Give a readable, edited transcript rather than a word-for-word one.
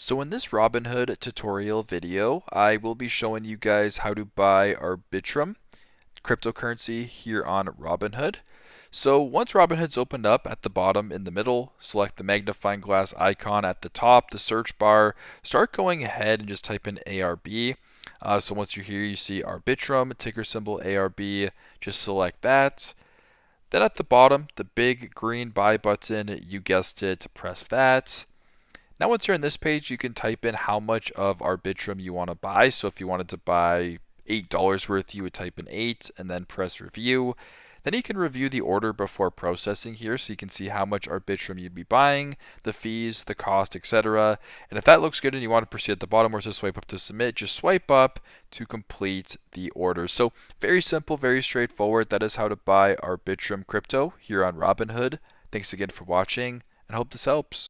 So in this Robinhood tutorial video, I will be showing you guys how to buy Arbitrum cryptocurrency here on Robinhood. So once Robinhood's opened up, at the bottom in the middle, select the magnifying glass icon at the top, the search bar, start going ahead and just type in ARB. So once you're here, you see Arbitrum, ticker symbol ARB, just select that. Then at the bottom, the big green buy button, you guessed it, press that. Now once you're in this page, you can type in how much of Arbitrum you want to buy. So if you wanted to buy $8 worth, you would type in 8 and then press review. Then you can review the order before processing here so you can see how much Arbitrum you'd be buying, the fees, the cost, etc. And if that looks good and you want to proceed at the bottom where it says swipe up to submit, just swipe up to complete the order. So very simple, very straightforward. That is how to buy Arbitrum crypto here on Robinhood. Thanks again for watching and hope this helps.